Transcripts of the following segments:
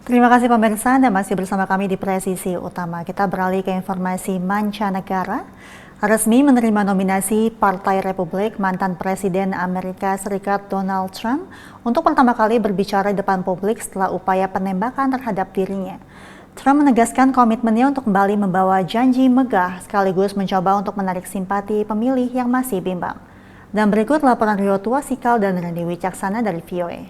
Terima kasih pemirsa, Anda masih bersama kami di Presisi Utama. Kita beralih ke informasi mancanegara. Resmi menerima nominasi Partai Republik mantan Presiden Amerika Serikat Donald Trump untuk pertama kali berbicara di depan publik setelah upaya penembakan terhadap dirinya. Trump menegaskan komitmennya untuk kembali membawa janji megah sekaligus mencoba untuk menarik simpati pemilih yang masih bimbang. Dan berikut laporan Rio Tuasikal dan Randy Wicaksana dari VOA.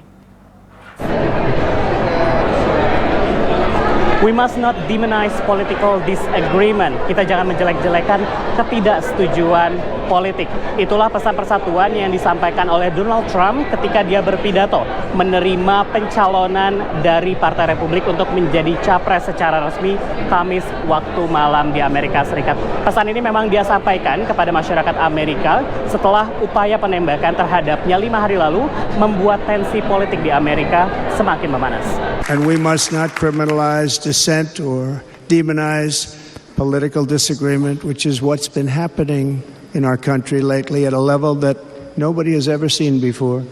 We must not demonize political disagreement. Kita jangan menjelek-jelekan ketidaksetujuan politik. Itulah pesan persatuan yang disampaikan oleh Donald Trump ketika dia berpidato menerima pencalonan dari Partai Republik untuk menjadi capres secara resmi Kamis waktu malam di Amerika Serikat. Pesan ini memang dia sampaikan kepada masyarakat Amerika setelah upaya penembakan terhadapnya 5 hari lalu membuat tensi politik di Amerika semakin memanas. And we must not criminalize dissent or demonize political disagreement, which is what's been happening in our country lately at a level that nobody has ever seen before.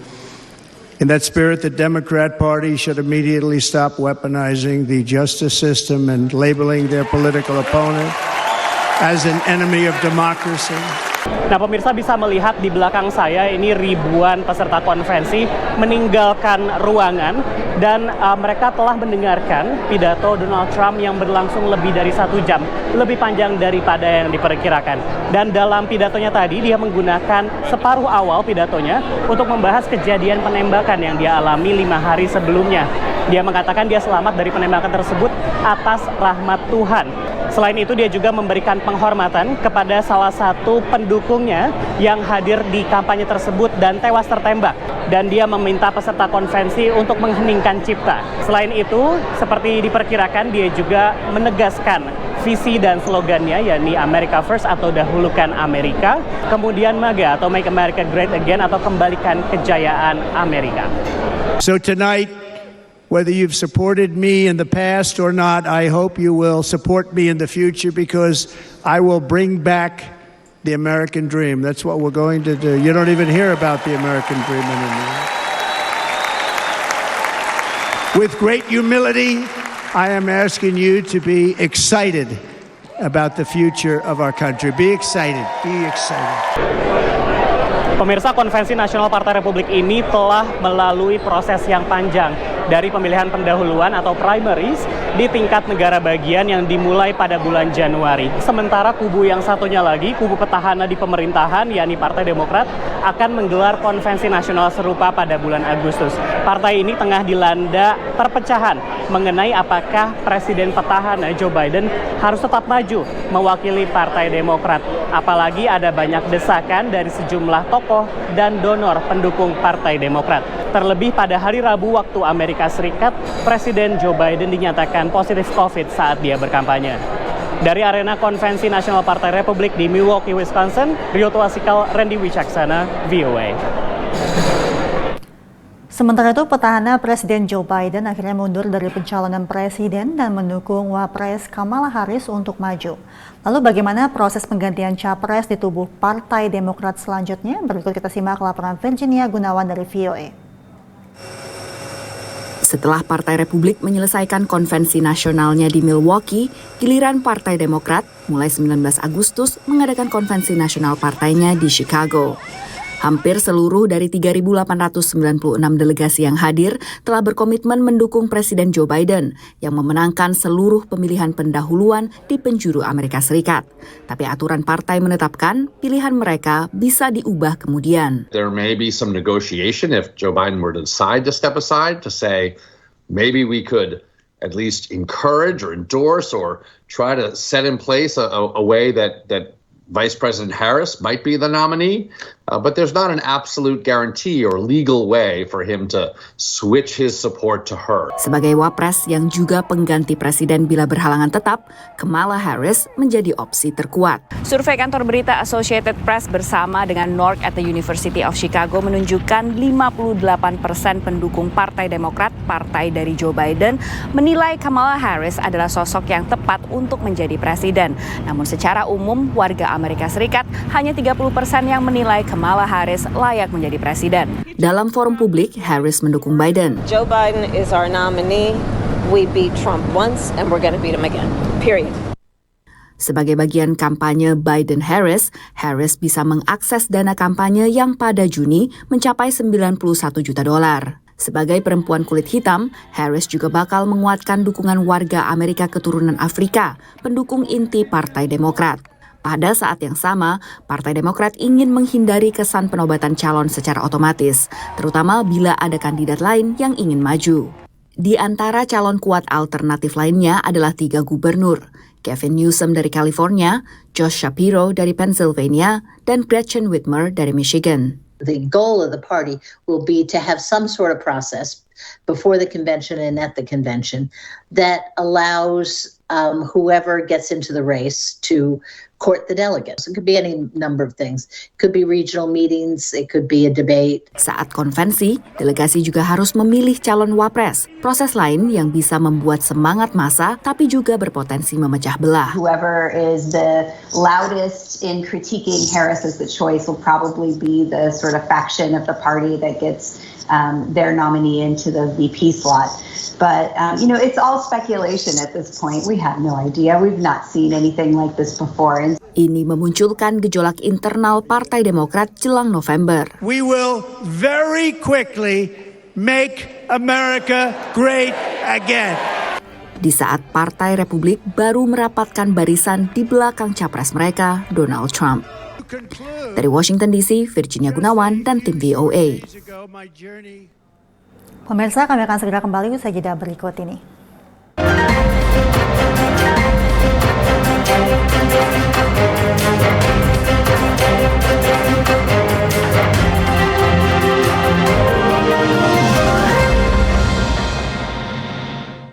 In that spirit, the Democrat Party should immediately stop weaponizing the justice system and labeling their political opponent as an enemy of democracy. Nah, pemirsa bisa melihat di belakang saya ini ribuan peserta konvensi meninggalkan ruangan dan mereka telah mendengarkan pidato Donald Trump yang berlangsung lebih dari 1 jam, lebih panjang daripada yang diperkirakan. Dan dalam pidatonya tadi dia menggunakan separuh awal pidatonya untuk membahas kejadian penembakan yang dia alami 5 hari sebelumnya. Dia mengatakan dia selamat dari penembakan tersebut atas rahmat Tuhan. Selain itu dia juga memberikan penghormatan kepada salah satu pendukungnya yang hadir di kampanye tersebut dan tewas tertembak. Dan dia meminta peserta konvensi untuk mengheningkan cipta. Selain itu, seperti diperkirakan dia juga menegaskan visi dan slogannya, yakni America First atau dahulukan Amerika, kemudian MAGA atau Make America Great Again atau kembalikan kejayaan Amerika. So tonight, whether you've supported me in the past or not, I hope you will support me in the future because I will bring back the American dream. That's what we're going to do. You don't even hear about the American dream anymore. With great humility, I am asking you to be excited about the future of our country. Be excited. Be excited. Pemirsa, Konvensi Nasional Partai Republik ini telah melalui proses yang panjang dari pemilihan pendahuluan atau primaries di tingkat negara bagian yang dimulai pada bulan Januari. Sementara kubu yang satunya lagi, kubu petahana di pemerintahan, yakni Partai Demokrat, akan menggelar konvensi nasional serupa pada bulan Agustus. Partai ini tengah dilanda perpecahan mengenai apakah Presiden petahana Joe Biden harus tetap maju mewakili Partai Demokrat. Apalagi ada banyak desakan dari sejumlah tokoh dan donor pendukung Partai Demokrat. Terlebih pada hari Rabu waktu Amerika Serikat, Presiden Joe Biden dinyatakan positif COVID saat dia berkampanye. Dari arena Konvensi Nasional Partai Republik di Milwaukee, Wisconsin, Rio Tuasikal, Randy Wicaksana, VOA. Sementara itu, petahana Presiden Joe Biden akhirnya mundur dari pencalonan presiden dan mendukung Wapres Kamala Harris untuk maju. Lalu bagaimana proses penggantian capres di tubuh Partai Demokrat selanjutnya? Berikut kita simak laporan Virginia Gunawan dari VOA. Setelah Partai Republik menyelesaikan konvensi nasionalnya di Milwaukee, giliran Partai Demokrat mulai 19 Agustus mengadakan konvensi nasional partainya di Chicago. Hampir seluruh dari 3.896 delegasi yang hadir telah berkomitmen mendukung Presiden Joe Biden yang memenangkan seluruh pemilihan pendahuluan di penjuru Amerika Serikat. Tapi aturan partai menetapkan pilihan mereka bisa diubah kemudian. There may be some negotiation if Joe Biden were to decide to step aside to say maybe we could at least encourage or endorse or try to set in place a way that Vice President Harris might be the nominee, but there's not an absolute guarantee or legal way for him to switch his support to her. Sebagai wapres yang juga pengganti presiden bila berhalangan tetap, Kamala Harris menjadi opsi terkuat. Survei kantor berita Associated Press bersama dengan NORC at the University of Chicago menunjukkan 58% pendukung Partai Demokrat, partai dari Joe Biden, menilai Kamala Harris adalah sosok yang tepat untuk menjadi presiden. Namun secara umum, warga Amerika Serikat hanya 30% yang menilai Kamala Harris layak menjadi presiden. Dalam forum publik, Harris mendukung Biden. Joe Biden is our nominee. We beat Trump once and we're going to beat him again, period. Sebagai bagian kampanye Biden-Harris, Harris bisa mengakses dana kampanye yang pada Juni mencapai $91 juta. Sebagai perempuan kulit hitam, Harris juga bakal menguatkan dukungan warga Amerika keturunan Afrika, pendukung inti Partai Demokrat. Pada saat yang sama, Partai Demokrat ingin menghindari kesan penobatan calon secara otomatis, terutama bila ada kandidat lain yang ingin maju. Di antara calon kuat alternatif lainnya adalah 3 gubernur, Gavin Newsom dari California, Josh Shapiro dari Pennsylvania, dan Gretchen Whitmer dari Michigan. The goal of the party will be to have some sort of process before the convention and at the convention that allows whoever gets into the race to court the delegates. It could be any number of things. It could be regional meetings, it could be a debate. Saat konvensi, delegasi juga harus memilih calon wapres, proses lain yang bisa membuat semangat massa tapi juga berpotensi memecah belah. Whoever is the loudest in critiquing Harris as the choice will probably be the sort of faction of the party that gets their nominee into the VP slot. But, it's all speculation at this point. We have no idea. We've not seen anything like this before. Ini memunculkan gejolak internal Partai Demokrat jelang November. We will very quickly make America great again. Di saat Partai Republik baru merapatkan barisan di belakang capres mereka, Donald Trump. Dari Washington DC, Virginia Gunawan dan tim VOA. Pemirsa, kami akan segera kembali usai jeda berikut ini.